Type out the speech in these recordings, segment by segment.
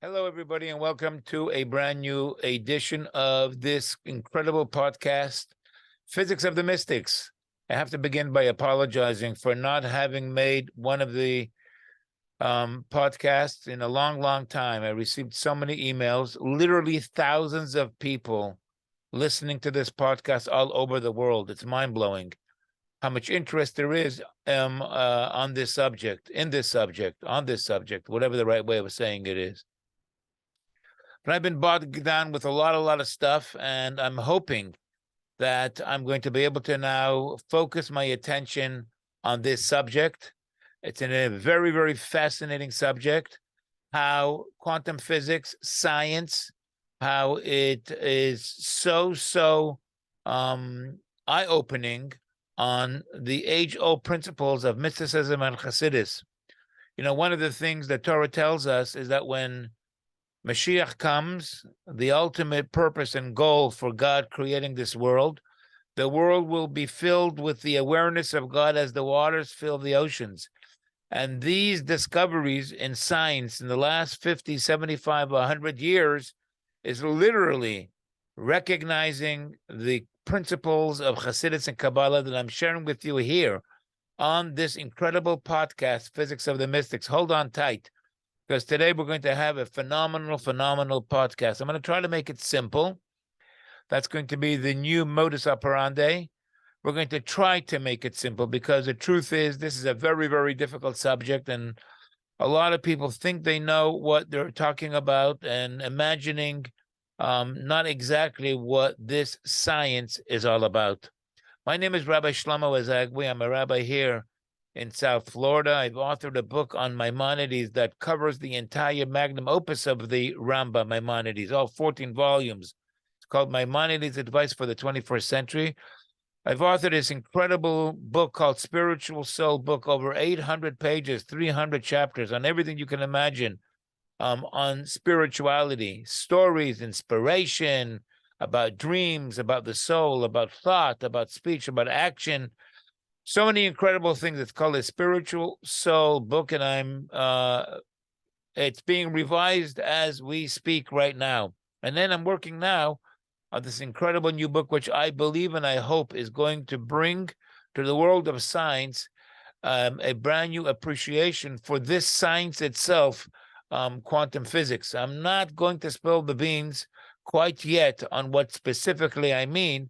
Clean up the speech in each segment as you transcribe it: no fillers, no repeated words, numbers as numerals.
Hello, everybody, and welcome to a brand new edition of this incredible podcast, Physics of the Mystics. I have to begin by apologizing for not having made one of the podcasts in a long, long time. I received so many emails, literally thousands of people listening to this podcast all over the world. It's mind-blowing how much interest there is on this subject, in this subject, on this subject, whatever the right way of saying it is. But I've been bogged down with a lot of stuff, and I'm hoping that I'm going to be able to now focus my attention on this subject. It's a very, very fascinating subject, how quantum physics, science, how it is so eye-opening on the age-old principles of mysticism and Hasidus. You know, one of the things that Torah tells us is that when Mashiach comes, the ultimate purpose and goal for God creating this world, the world will be filled with the awareness of God as the waters fill the oceans. And these discoveries in science in the last 50, 75, 100 years is literally recognizing the principles of Hasidus and Kabbalah that I'm sharing with you here on this incredible podcast, Physics of the Mystics. Hold on tight, because today we're going to have a phenomenal podcast. I'm going to try to make it simple. That's going to be the new modus operandi. We're going to try to make it simple because the truth is this is a very, very difficult subject, and a lot of people think they know what they're talking about and imagining not exactly what this science is all about. My name is Rabbi Shlomo Azagwi. I'm a rabbi here in South Florida. I've authored a book on Maimonides that covers the entire magnum opus of the Rambam Maimonides, all 14 volumes. It's called Maimonides Advice for the 21st Century. I've authored this incredible book called Spiritual Soul Book, over 800 pages, 300 chapters on everything you can imagine, on spirituality, stories, inspiration, about dreams, about the soul, about thought, about speech, about action. So many incredible things. It's called a Spiritual Soul Book, and it's being revised as we speak right now. And then I'm working now on this incredible new book, which I believe and I hope is going to bring to the world of science a brand new appreciation for this science itself, quantum physics. I'm not going to spill the beans quite yet on what specifically I mean,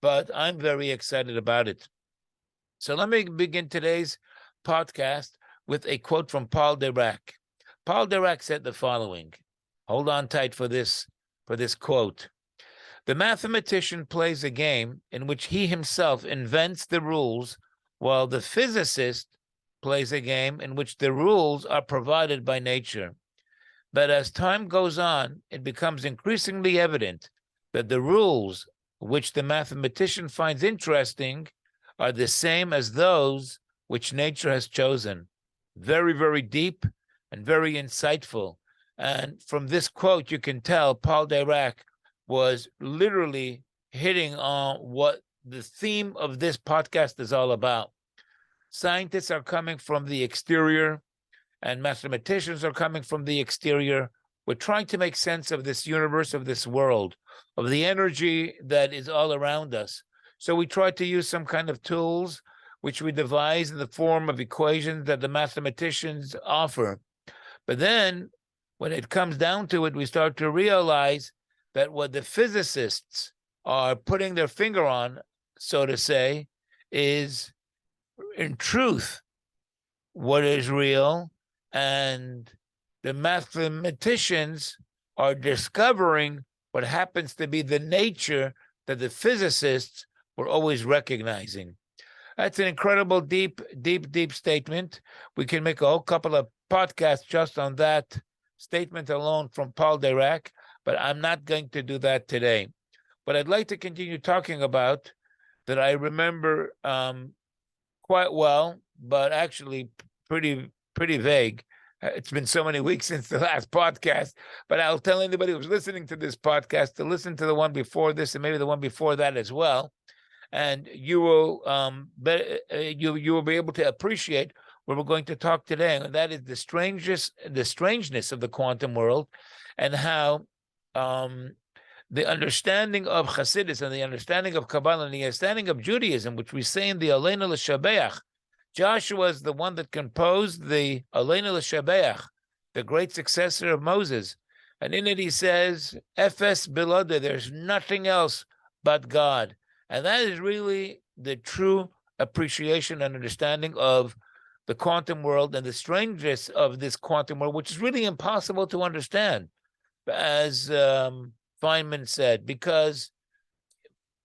but I'm very excited about it. So let me begin today's podcast with a quote from Paul Dirac. Paul Dirac said the following. Hold on tight for this quote. The mathematician plays a game in which he himself invents the rules, while the physicist plays a game in which the rules are provided by nature. But as time goes on, it becomes increasingly evident that the rules which the mathematician finds interesting are the same as those which nature has chosen. Very, very deep and very insightful. And from this quote, you can tell Paul Dirac was literally hitting on what the theme of this podcast is all about. Scientists are coming from the exterior, and mathematicians are coming from the exterior. We're trying to make sense of this universe, of this world, of the energy that is all around us. So we try to use some kind of tools which we devise in the form of equations that the mathematicians offer. But then when it comes down to it, we start to realize that what the physicists are putting their finger on, so to say, is in truth what is real, and the mathematicians are discovering what happens to be the nature that the physicists were always recognizing. That's an incredible, deep statement. We can make a whole couple of podcasts just on that statement alone from Paul Dirac, but I'm not going to do that today. But I'd like to continue talking about that I remember quite well, but actually pretty vague. It's been so many weeks since the last podcast, but I'll tell anybody who's listening to this podcast to listen to the one before this and maybe the one before that as well. And you will you will be able to appreciate where we're going to talk today, and that is the strangeness of the quantum world, and how the understanding of Hasidus and the understanding of Kabbalah and the understanding of Judaism, which we say in the Aleinu L'Shabeach. Joshua is the one that composed the Aleinu L'Shabeach, the great successor of Moses. And in it he says, Efes Bilode, there's nothing else but God. And that is really the true appreciation and understanding of the quantum world and the strangeness of this quantum world, which is really impossible to understand, as Feynman said, because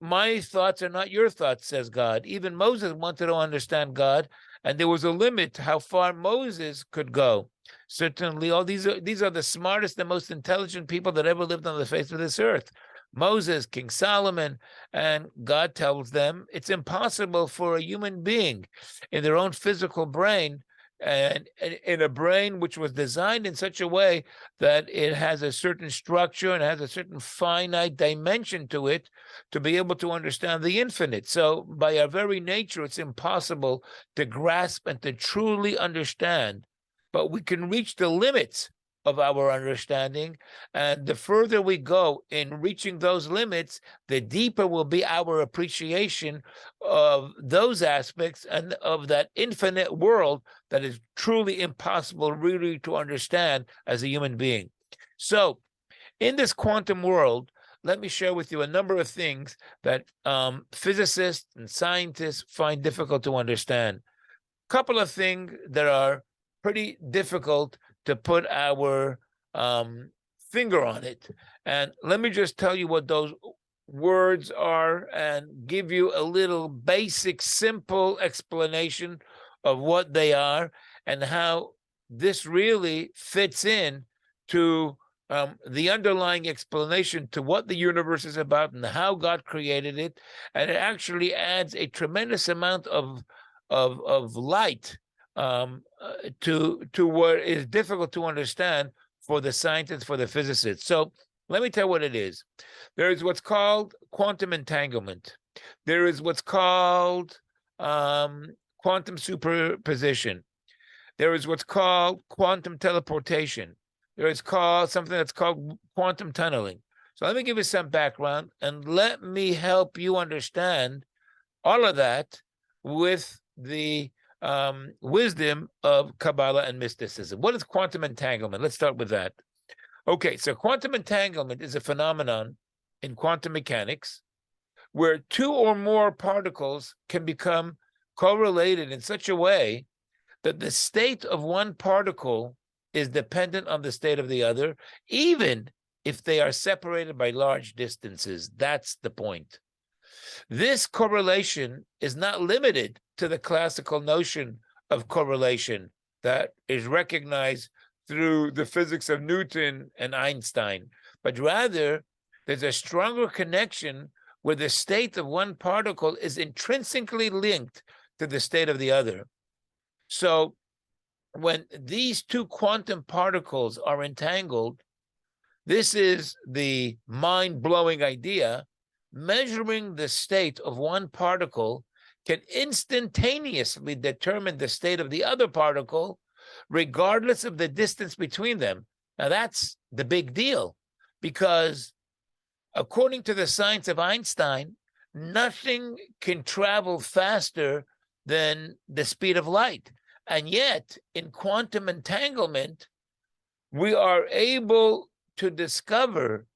my thoughts are not your thoughts, says God. Even Moses wanted to understand God, and there was a limit to how far Moses could go. Certainly, these are the smartest and most intelligent people that ever lived on the face of this earth. Moses, King Solomon, and God tells them it's impossible for a human being in their own physical brain, and in a brain which was designed in such a way that it has a certain structure and has a certain finite dimension to it, to be able to understand the infinite. So by our very nature, it's impossible to grasp and to truly understand, but we can reach the limits of our understanding, and the further we go in reaching those limits, the deeper will be our appreciation of those aspects and of that infinite world that is truly impossible really to understand as a human being. So in this quantum world, let me share with you a number of things that physicists and scientists find difficult to understand. A couple of things that are pretty difficult to put our finger on it. And let me just tell you what those words are and give you a little basic, simple explanation of what they are and how this really fits in to the underlying explanation to what the universe is about and how God created it. And it actually adds a tremendous amount of light to what is difficult to understand for the scientists, for the physicists. So let me tell you what it is. There is what's called quantum entanglement. There is what's called quantum superposition. There is what's called quantum teleportation. There is something that's called quantum tunneling. So let me give you some background and let me help you understand all of that with the wisdom of Kabbalah and mysticism. What is quantum entanglement? Let's start with that. Okay, so quantum entanglement is a phenomenon in quantum mechanics where two or more particles can become correlated in such a way that the state of one particle is dependent on the state of the other, even if they are separated by large distances. That's the point. This correlation is not limited to the classical notion of correlation that is recognized through the physics of Newton and Einstein, but rather there's a stronger connection where the state of one particle is intrinsically linked to the state of the other. So when these two quantum particles are entangled, this is the mind-blowing idea. Measuring the state of one particle can instantaneously determine the state of the other particle, regardless of the distance between them. Now, that's the big deal, because according to the science of Einstein, nothing can travel faster than the speed of light. And yet, in quantum entanglement, we are able to discover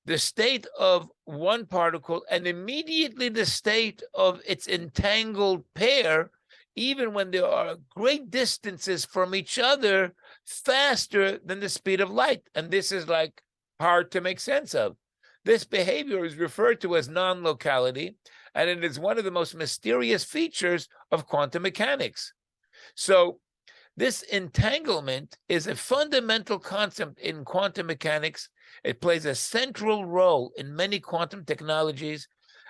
the state of one particle and immediately the state of its entangled pair, even when there are great distances from each other, faster than the speed of light. And this is like hard to make sense of. This behavior is referred to as non-locality, and it is one of the most mysterious features of quantum mechanics. So this entanglement is a fundamental concept in quantum mechanics. It plays a central role in many quantum technologies,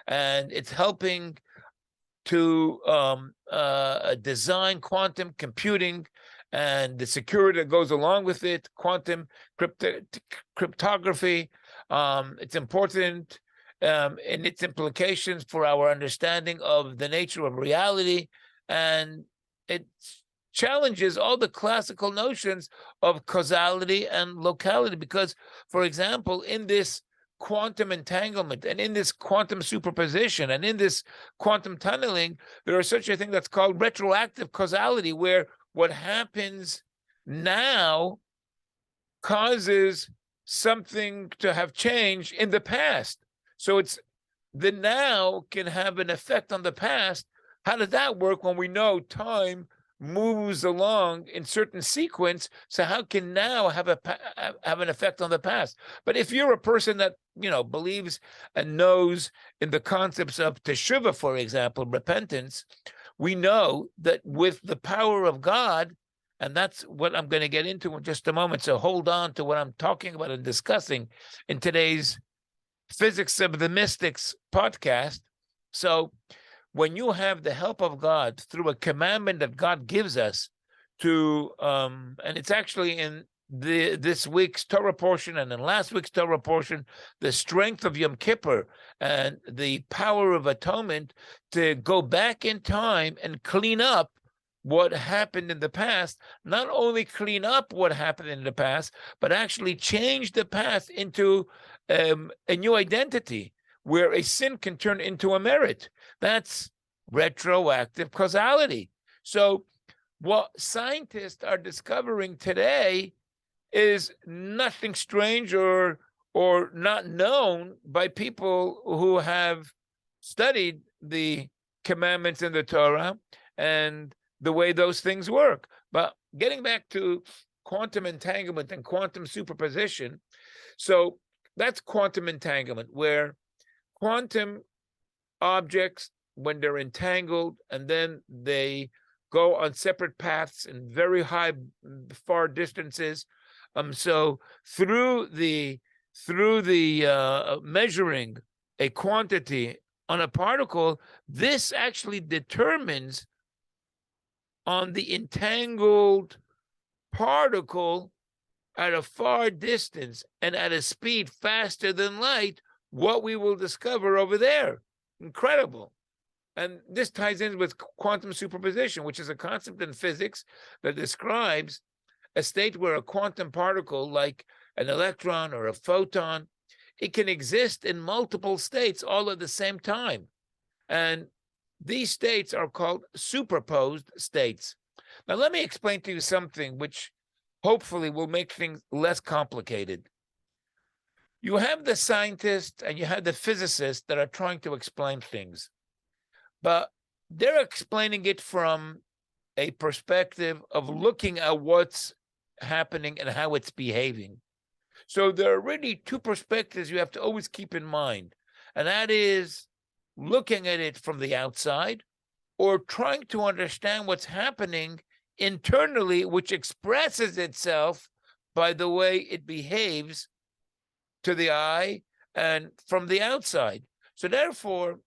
and it's helping to design quantum computing and the security that goes along with it, quantum cryptography. It's important in its implications for our understanding of the nature of reality, and it's challenges all the classical notions of causality and locality. Because, for example, in this quantum entanglement and in this quantum superposition and in this quantum tunneling, there is such a thing that's called retroactive causality, where what happens now causes something to have changed in the past. So it's the now can have an effect on the past. How does that work when we know time moves along in certain sequence? So how can now have an effect on the past? But if you're a person that, believes and knows in the concepts of teshuvah, for example, repentance, we know that with the power of God, and that's what I'm going to get into in just a moment. So hold on to what I'm talking about and discussing in today's Physics of the Mystics podcast. So when you have the help of God through a commandment that God gives us to, and it's actually in this week's Torah portion and in last week's Torah portion, the strength of Yom Kippur and the power of atonement to go back in time and clean up what happened in the past, not only clean up what happened in the past, but actually change the past into a new identity where a sin can turn into a merit. That's retroactive causality. So what scientists are discovering today is nothing strange or not known by people who have studied the commandments in the Torah and the way those things work. But getting back to quantum entanglement and quantum superposition, so that's quantum entanglement, where quantum objects, when they're entangled and then they go on separate paths in very far distances, so through the measuring a quantity on a particle, this actually determines on the entangled particle at a far distance and at a speed faster than light, what we will discover over there. Incredible. And this ties in with quantum superposition, which is a concept in physics that describes a state where a quantum particle, like an electron or a photon, it can exist in multiple states all at the same time. And these states are called superposed states. Now, let me explain to you something which hopefully will make things less complicated. You have the scientists and you have the physicists that are trying to explain things, but they're explaining it from a perspective of looking at what's happening and how it's behaving. So there are really two perspectives you have to always keep in mind, and that is looking at it from the outside or trying to understand what's happening internally, which expresses itself by the way it behaves to the eye and from the outside. So therefore,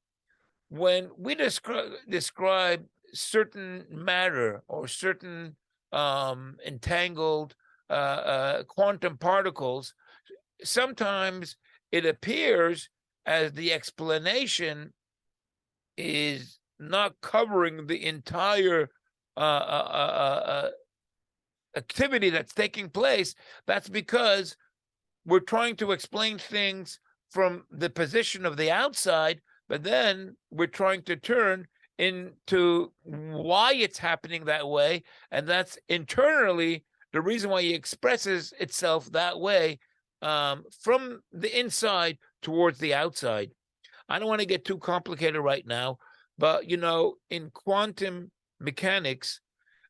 when we describe certain matter or certain entangled quantum particles, sometimes it appears as the explanation is not covering the entire activity that's taking place. That's because we're trying to explain things from the position of the outside, but then we're trying to turn into why it's happening that way, and that's internally the reason why it expresses itself that way from the inside towards the outside. I don't want to get too complicated right now, but in quantum mechanics,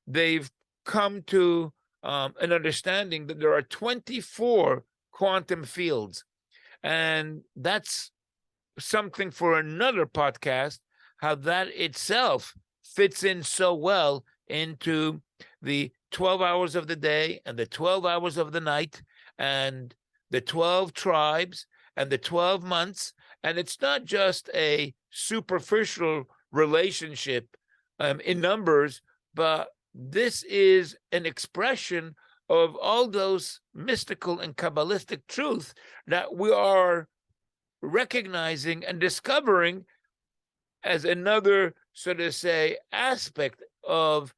they've come to an understanding that there are 24 quantum fields, and that's something for another podcast, how that itself fits in so well into the 12 hours of the day and the 12 hours of the night and the 12 tribes and the 12 months. And it's not just a superficial relationship in numbers, but this is an expression of all those mystical and Kabbalistic truths that we are recognizing and discovering as another, so to say, aspect of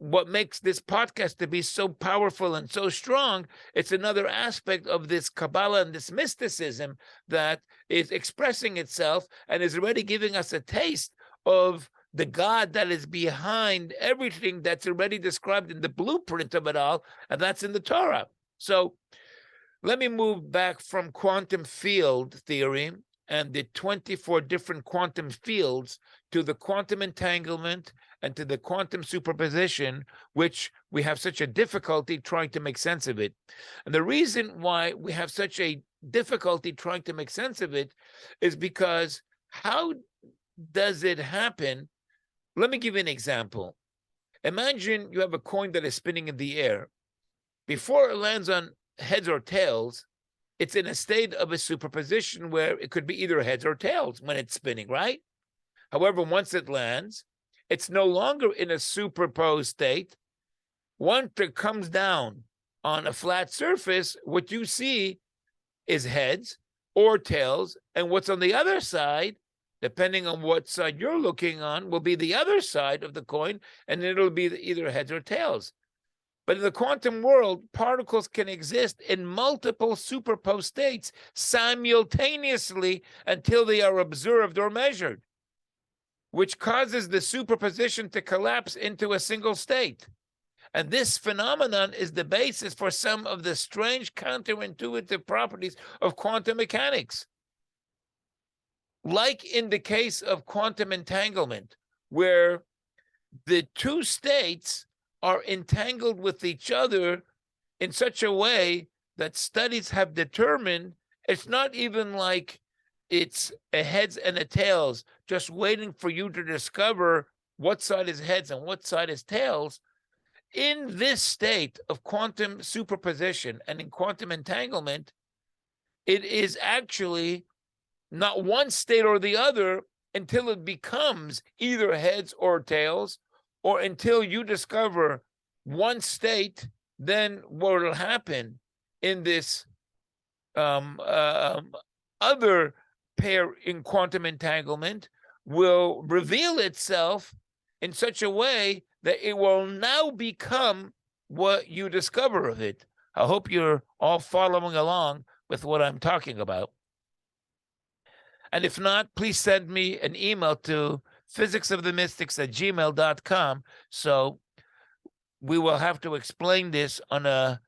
what makes this podcast to be so powerful and so strong, it's another aspect of this Kabbalah and this mysticism that is expressing itself and is already giving us a taste of the God that is behind everything that's already described in the blueprint of it all, and that's in the Torah. So let me move back from quantum field theory and the 24 different quantum fields to the quantum entanglement and to the quantum superposition, which we have such a difficulty trying to make sense of it. And the reason why we have such a difficulty trying to make sense of it is because how does it happen? Let me give you an example. Imagine you have a coin that is spinning in the air. Before it lands on heads or tails, it's in a state of a superposition where it could be either heads or tails when it's spinning, right? However, once it lands, it's no longer in a superposed state. Once it comes down on a flat surface, what you see is heads or tails, and what's on the other side, depending on what side you're looking on, will be the other side of the coin, and it'll be either heads or tails. But in the quantum world, particles can exist in multiple superposed states simultaneously until they are observed or measured, which causes the superposition to collapse into a single state. And this phenomenon is the basis for some of the strange counterintuitive properties of quantum mechanics. Like in the case of quantum entanglement, where the two states are entangled with each other in such a way that studies have determined it's not even like it's a heads and a tails, just waiting for you to discover what side is heads and what side is tails. In this state of quantum superposition and in quantum entanglement, it is actually not one state or the other until it becomes either heads or tails, or until you discover one state. Then what will happen in this other pair in quantum entanglement will reveal itself in such a way that it will now become what you discover of it. I hope you're all following along with what I'm talking about. And if not, please send me an email to physicsofthemystics@gmail.com. So we will have to explain this on a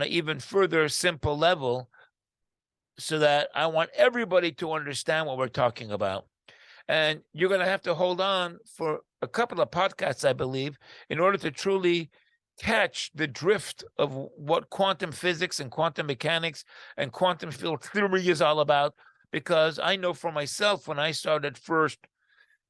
even further simple level, so that I want everybody to understand what we're talking about. And you're going to have to hold on for a couple of podcasts, I believe, in order to truly catch the drift of what quantum physics and quantum mechanics and quantum field theory is all about. Because I know for myself, when I started first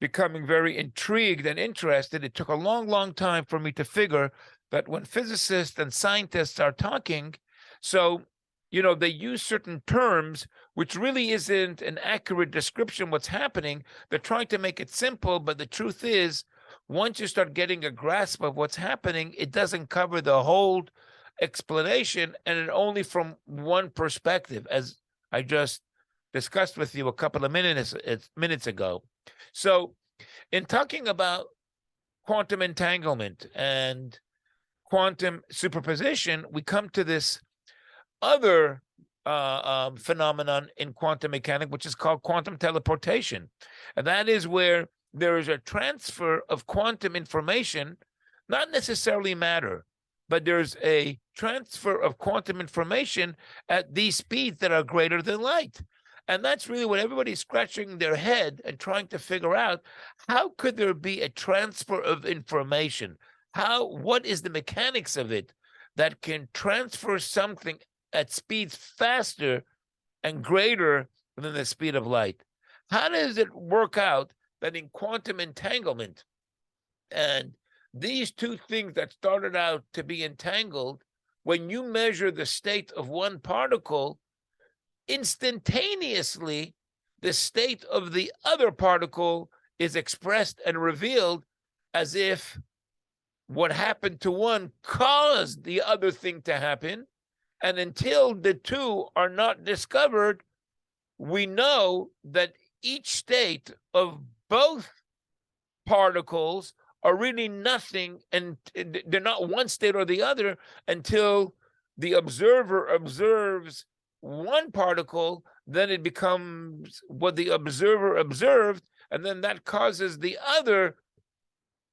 becoming very intrigued and interested, it took a long, long time for me to figure that when physicists and scientists are talking, so, they use certain terms, which really isn't an accurate description of what's happening. They're trying to make it simple, but the truth is, once you start getting a grasp of what's happening, it doesn't cover the whole explanation, and it only from one perspective, as I just discussed with you a couple of minutes ago. So in talking about quantum entanglement and quantum superposition, we come to this other phenomenon in quantum mechanics, which is called quantum teleportation. And that is where there is a transfer of quantum information, not necessarily matter, but there's a transfer of quantum information at these speeds that are greater than light. And that's really what everybody's scratching their head and trying to figure out. How could there be a transfer of information? What is the mechanics of it that can transfer something at speeds faster and greater than the speed of light? How does it work out that in quantum entanglement, and these two things that started out to be entangled, when you measure the state of one particle, instantaneously the state of the other particle is expressed and revealed, as if what happened to one caused the other thing to happen. And until the two are not discovered, we know that each state of both particles are really nothing, and they're not one state or the other until the observer observes one particle, then it becomes what the observer observed, and then that causes the other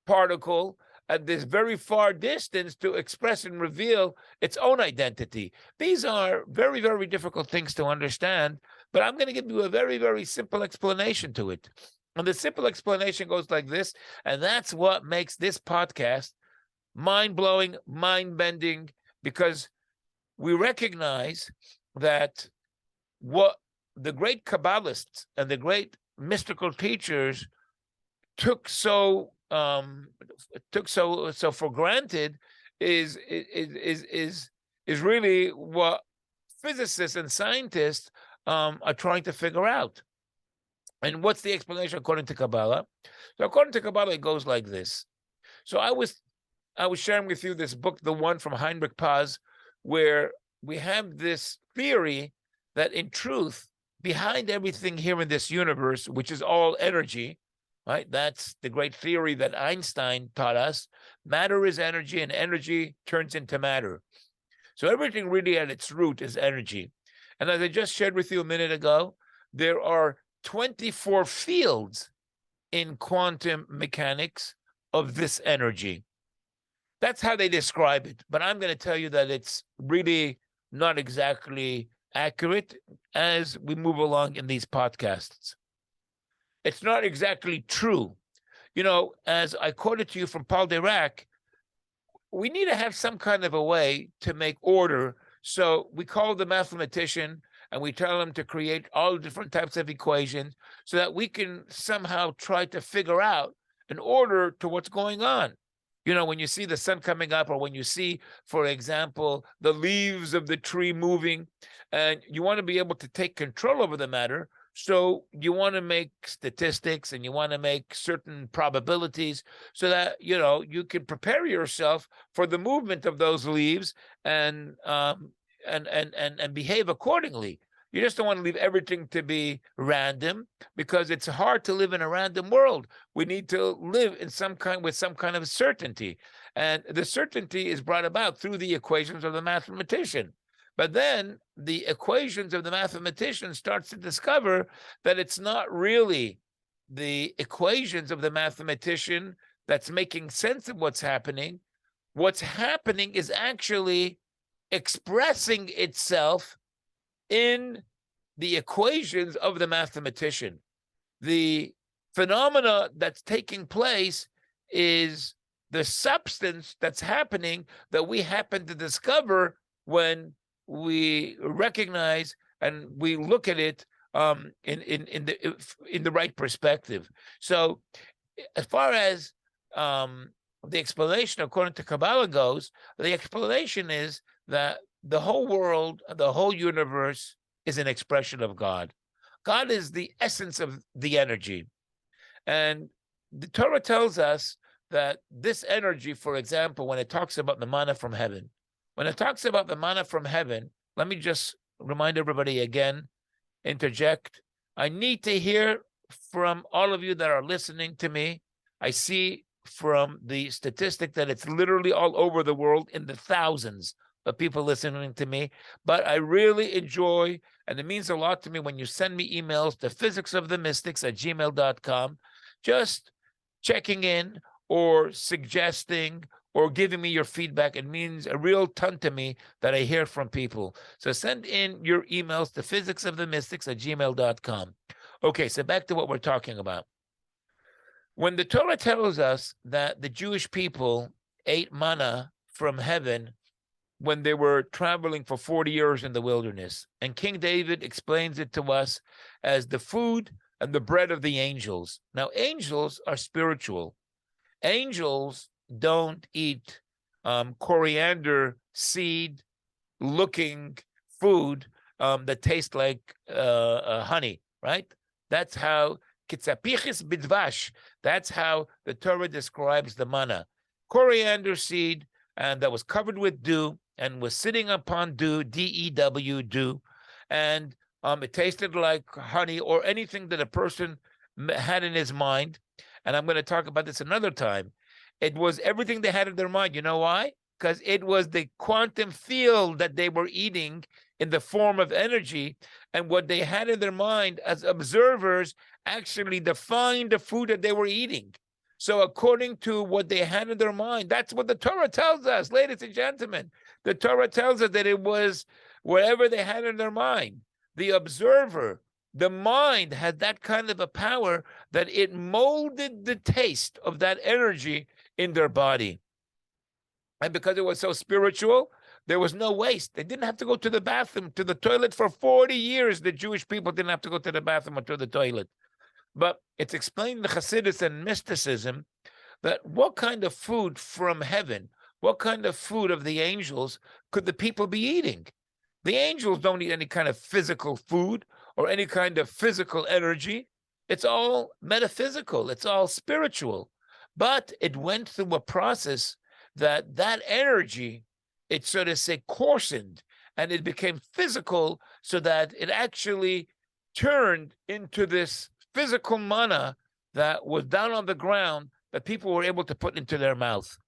particle at this very far distance to express and reveal its own identity. These are very, very difficult things to understand, but I'm going to give you a very, very simple explanation to it. And the simple explanation goes like this, and that's what makes this podcast mind-blowing, mind-bending, because we recognize that what the great Kabbalists and the great mystical teachers took so for granted is really what physicists and scientists are trying to figure out. And what's the explanation according to Kabbalah? So according to Kabbalah, it goes like this. So I was sharing with you this book, the one from Heinrich Paz, where we have this theory that in truth, behind everything here in this universe, which is all energy, right? That's the great theory that Einstein taught us. Matter is energy, and energy turns into matter. So everything really at its root is energy. And as I just shared with you a minute ago, there are 24 fields in quantum mechanics of this energy. That's how they describe it. But I'm going to tell you that it's really not exactly accurate as we move along in these podcasts. It's not exactly true. You know, as I quoted to you from Paul Dirac, we need to have some kind of a way to make order. So we call the mathematician and we tell him to create all different types of equations so that we can somehow try to figure out an order to what's going on. You know, when you see the sun coming up, or when you see, for example, the leaves of the tree moving, and you want to be able to take control over the matter. So you want to make statistics and you want to make certain probabilities so that, you know, you can prepare yourself for the movement of those leaves and behave accordingly. You just don't want to leave everything to be random, because it's hard to live in a random world. We need to live in with some kind of certainty. And the certainty is brought about through the equations of the mathematician. But then the equations of the mathematician starts to discover that it's not really the equations of the mathematician that's making sense of what's happening. What's happening is actually expressing itself in the equations of the mathematician. The phenomena that's taking place is the substance that's happening that we happen to discover when we recognize and we look at it in the right perspective. So as far as the explanation according to Kabbalah goes, the explanation is that the whole world, the whole universe is an expression of God. God is the essence of the energy. And the Torah tells us that this energy, for example, when it talks about the manna from heaven, when it talks about the manna from heaven, let me just remind everybody again, interject. I need to hear from all of you that are listening to me. I see from the statistic that it's literally all over the world in the thousands of people listening to me, but I really enjoy, and it means a lot to me when you send me emails to physicsofthemystics@gmail.com, just checking in or suggesting or giving me your feedback. It means a real ton to me that I hear from people. So send in your emails to physicsofthemystics@gmail.com. Okay, so back to what we're talking about. When the Torah tells us that the Jewish people ate manna from heaven when they were traveling for 40 years in the wilderness, and King David explains it to us as the food and the bread of the angels. Now, angels are spiritual. Angels don't eat coriander seed looking food that tastes like honey, right? That's how kitzapichis bidvash. That's how the Torah describes the manna. Coriander seed, and that was covered with dew and was sitting upon dew, D-E-W, dew. And it tasted like honey or anything that a person had in his mind. And I'm going to talk about this another time. It was everything they had in their mind. You know why? Because it was the quantum field that they were eating in the form of energy. And what they had in their mind as observers actually defined the food that they were eating. So according to what they had in their mind, that's what the Torah tells us, ladies and gentlemen. The Torah tells us that it was whatever they had in their mind. The observer, the mind had that kind of a power that it molded the taste of that energy in their body. And because it was so spiritual, there was no waste. They didn't have to go to the bathroom, to the toilet for 40 years. The Jewish people didn't have to go to the bathroom or to the toilet. But it's explained in the Hasidus and mysticism that what kind of food from heaven, what kind of food of the angels could the people be eating? The angels don't eat any kind of physical food or any kind of physical energy. It's all metaphysical. It's all spiritual. But it went through a process that energy, it sort of say coarsened and it became physical so that it actually turned into this physical manna that was down on the ground that people were able to put into their mouth.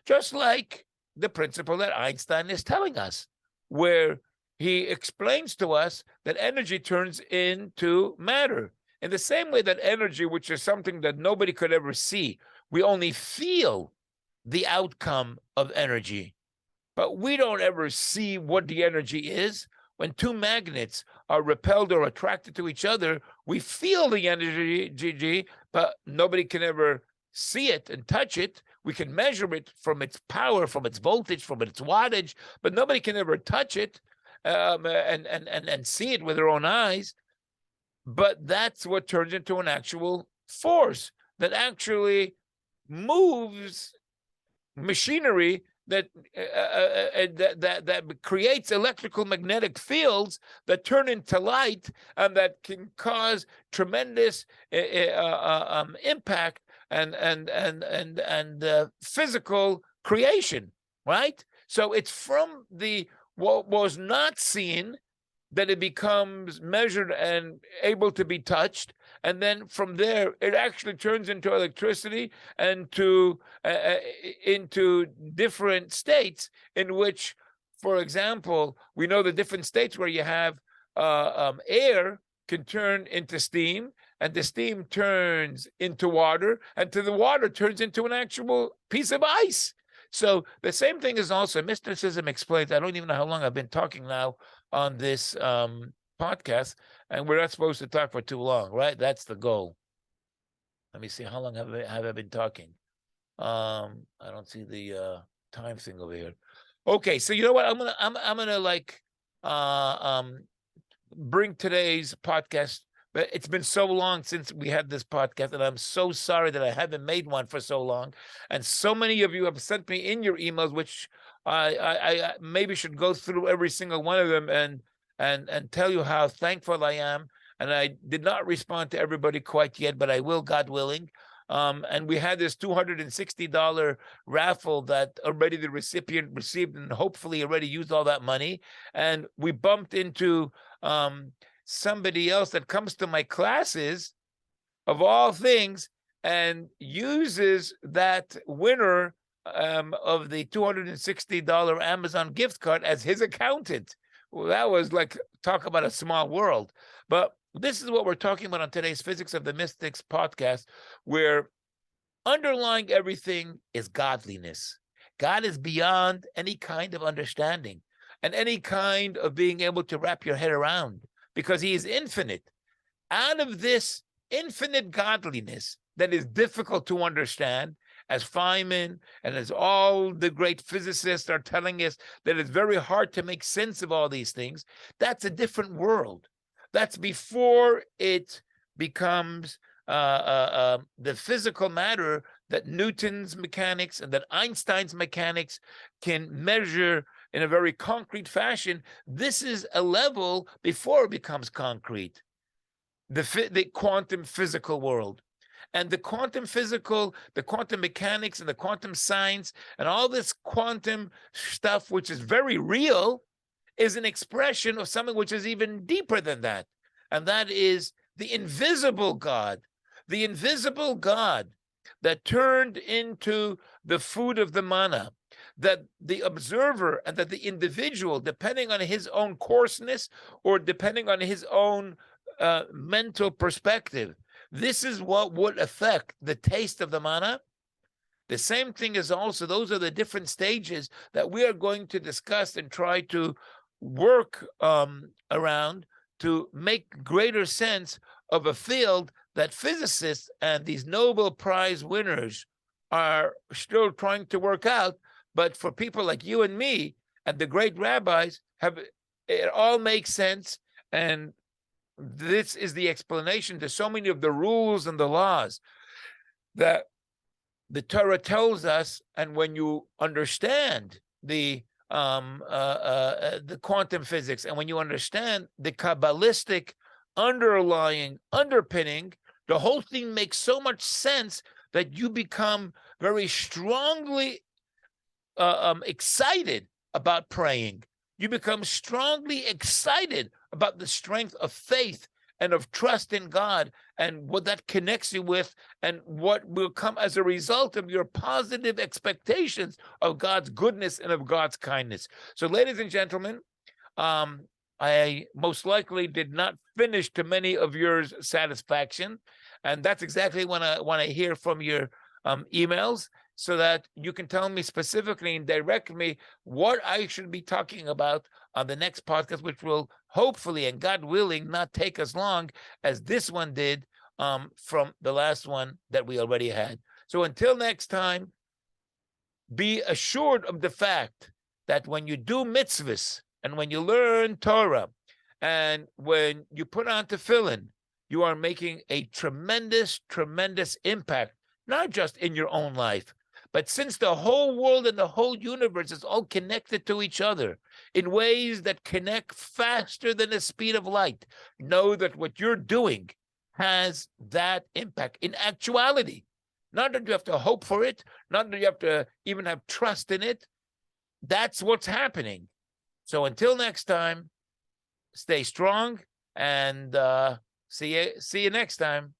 Just like the principle that Einstein is telling us, where he explains to us that energy turns into matter. In the same way that energy, which is something that nobody could ever see, we only feel the outcome of energy, but we don't ever see what the energy is. When two magnets are repelled or attracted to each other, we feel the energy, but nobody can ever see it and touch it. We can measure it from its power, from its voltage, from its wattage, but nobody can ever touch it and see it with their own eyes. But that's what turns into an actual force that actually moves machinery that creates electrical magnetic fields that turn into light and that can cause tremendous impact and physical creation, right? So it's from the what was not seen that it becomes measured and able to be touched. And then from there, it actually turns into electricity and into different states in which, for example, we know the different states where you have air can turn into steam, and the steam turns into water, and the water turns into an actual piece of ice. So the same thing is also mysticism explains. I don't even know how long I've been talking now on this podcast, and we're not supposed to talk for too long, right? That's the goal. Let me see, how long have I been talking? I don't see the time thing over here. Okay, so you know what? I'm gonna like bring today's podcast. But it's been so long since we had this podcast, and I'm so sorry that I haven't made one for so long. And so many of you have sent me in your emails, which I maybe should go through every single one of them and tell you how thankful I am. And I did not respond to everybody quite yet, but I will, God willing. And we had this $260 raffle that already the recipient received and hopefully already used all that money. And we bumped into somebody else that comes to my classes, of all things, and uses that winner of the $260 Amazon gift card as his accountant. Well, that was like, talk about a small world. But this is what we're talking about on today's Physics of the Mystics podcast, where underlying everything is godliness. God is beyond any kind of understanding and any kind of being able to wrap your head around, because he is infinite. Out of this infinite godliness that is difficult to understand, as Feynman and as all the great physicists are telling us that it's very hard to make sense of all these things, that's a different world. That's before it becomes the physical matter that Newton's mechanics and that Einstein's mechanics can measure in a very concrete fashion. This is a level before it becomes concrete, the quantum physical world. And the quantum physical, the quantum mechanics and the quantum science and all this quantum stuff, which is very real, is an expression of something which is even deeper than that. And that is the invisible God. The invisible God that turned into the food of the manna, that the observer and that the individual, depending on his own coarseness or depending on his own mental perspective, this is what would affect the taste of the manna. The same thing is also, those are the different stages that we are going to discuss and try to work around to make greater sense of a field that physicists and these Nobel Prize winners are still trying to work out. But for people like you and me and the great rabbis, it all makes sense. And this is the explanation to so many of the rules and the laws that the Torah tells us. And when you understand the quantum physics, and when you understand the Kabbalistic underpinning, the whole thing makes so much sense that you become very strongly excited about praying. You become strongly excited about the strength of faith and of trust in God and what that connects you with and what will come as a result of your positive expectations of God's goodness and of God's kindness. So, ladies and gentlemen, I most likely did not finish to many of your satisfaction, and that's exactly what I want to hear from your emails, so that you can tell me specifically and direct me what I should be talking about on the next podcast, which will hopefully, and God willing, not take as long as this one did from the last one that we already had. So until next time, be assured of the fact that when you do mitzvahs and when you learn Torah and when you put on tefillin, you are making a tremendous, tremendous impact, not just in your own life, but since the whole world and the whole universe is all connected to each other in ways that connect faster than the speed of light, know that what you're doing has that impact in actuality. Not that you have to hope for it, not that you have to even have trust in it. That's what's happening. So until next time, stay strong and see you next time.